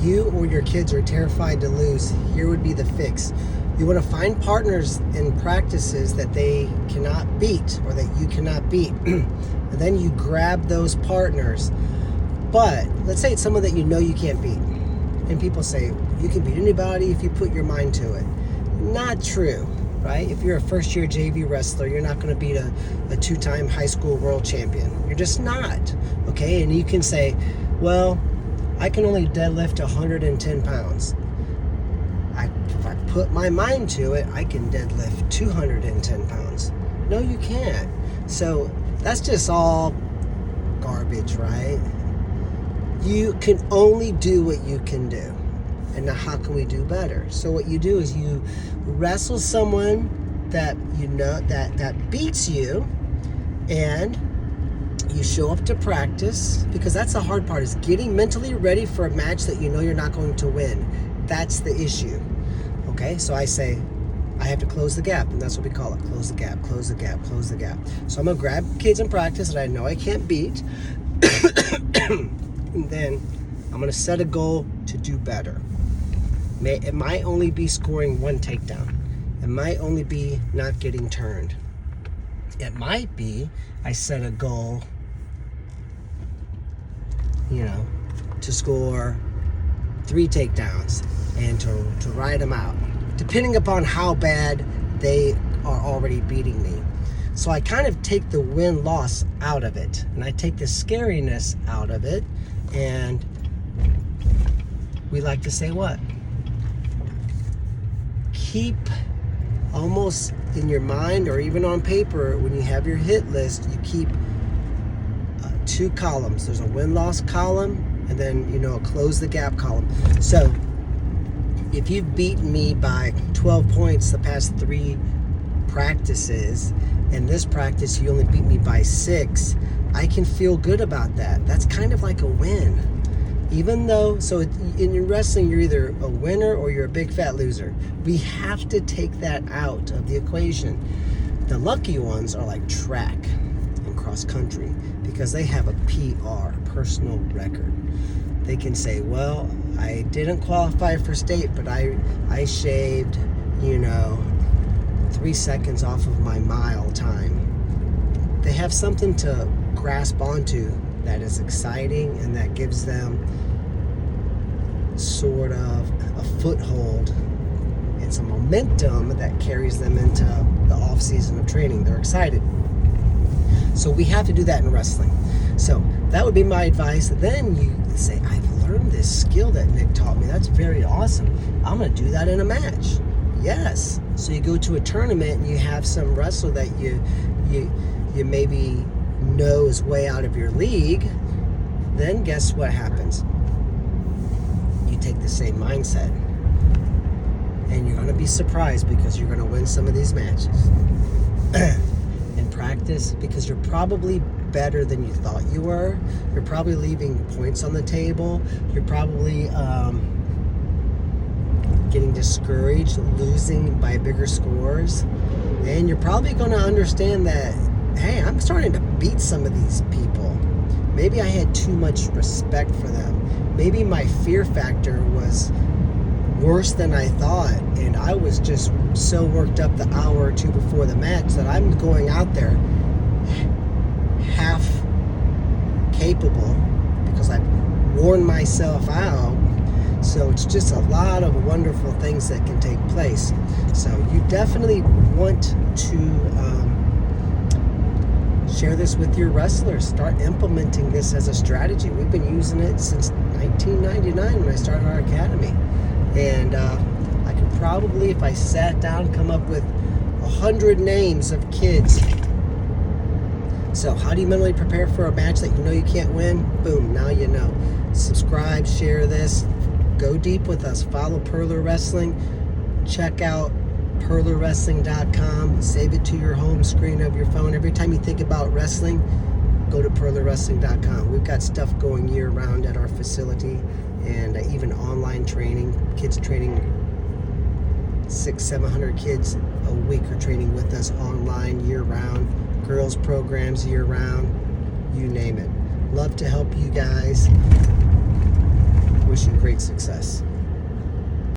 you or your kids are terrified to lose, here would be the fix. You want to find partners in practices that they cannot beat or that you cannot beat. And then you grab those partners. But let's say it's someone that you know you can't beat. And people say, you can beat anybody if you put your mind to it. Not true, right? If you're a first-year JV wrestler, you're not going to beat a two-time high school world champion. You're just not, okay? And you can say, well, I can only deadlift 110 pounds. If I put my mind to it, I can deadlift 210 pounds. No, you can't. So that's just all garbage, right? You can only do what you can do. And now how can we do better? So what you do is you wrestle someone that you know that beats you, and you show up to practice, because that's the hard part, is getting mentally ready for a match that you know you're not going to win. That's the issue. Okay, so I say, I have to close the gap, and that's what we call it. Close the gap, close the gap, close the gap. So I'm gonna grab kids in practice that I know I can't beat, and then I'm gonna set a goal to do better. It might only be scoring one takedown. It might only be not getting turned. It might be I set a goal, to score 3 takedowns and to ride them out, depending upon how bad they are already beating me. So I kind of take the win-loss out of it, and I take the scariness out of it, and we like to say what? Keep almost in your mind, or even on paper, when you have your hit list, you keep 2 columns. There's a win-loss column, and then, a close the gap column. So if you've beaten me by 12 points the past 3 practices, and this practice you only beat me by 6, I can feel good about that. That's kind of like a win. Even though, so in wrestling, you're either a winner or you're a big fat loser. We have to take that out of the equation. The lucky ones are like track and cross country, because they have a PR, personal record. They can say, well, I didn't qualify for state, but I shaved, 3 seconds off of my mile time. They have something to grasp onto that is exciting, and that gives them sort of a foothold. It's a momentum that carries them into the off season of training. They're excited. So we have to do that in wrestling. So that would be my advice. Then you say, I've learned this skill that Nick taught me. That's very awesome. I'm going to do that in a match. Yes. So you go to a tournament and you have some wrestler that you maybe know is way out of your league. Then guess what happens? You take the same mindset, and you're going to be surprised, because you're going to win some of these matches in practice, because you're probably better than you thought you were. You're probably leaving points on the table. You're probably getting discouraged, losing by bigger scores, and you're probably going to understand that, hey, I'm starting to beat some of these people. Maybe I had too much respect for them. Maybe my fear factor was worse than I thought, and I was just so worked up the hour or 2 before the match that I'm going out there half capable, because I've worn myself out. So it's just a lot of wonderful things that can take place. So you definitely want to share this with your wrestlers. Start implementing this as a strategy. We've been using it since 1999 when I started our academy. And I could probably, if I sat down, come up with 100 names of kids. So how do you mentally prepare for a match that you know you can't win? Boom, now you know. Subscribe, share this, go deep with us. Follow Purler Wrestling. Check out PurlerWrestling.com. Save it to your home screen of your phone. Every time you think about wrestling, go to PurlerWrestling.com. We've got stuff going year-round at our facility, and even online training. Kids training, 600-700 kids a week are training with us online year-round. Girls programs year-round. You name it. Love to help you guys. Wish you great great success.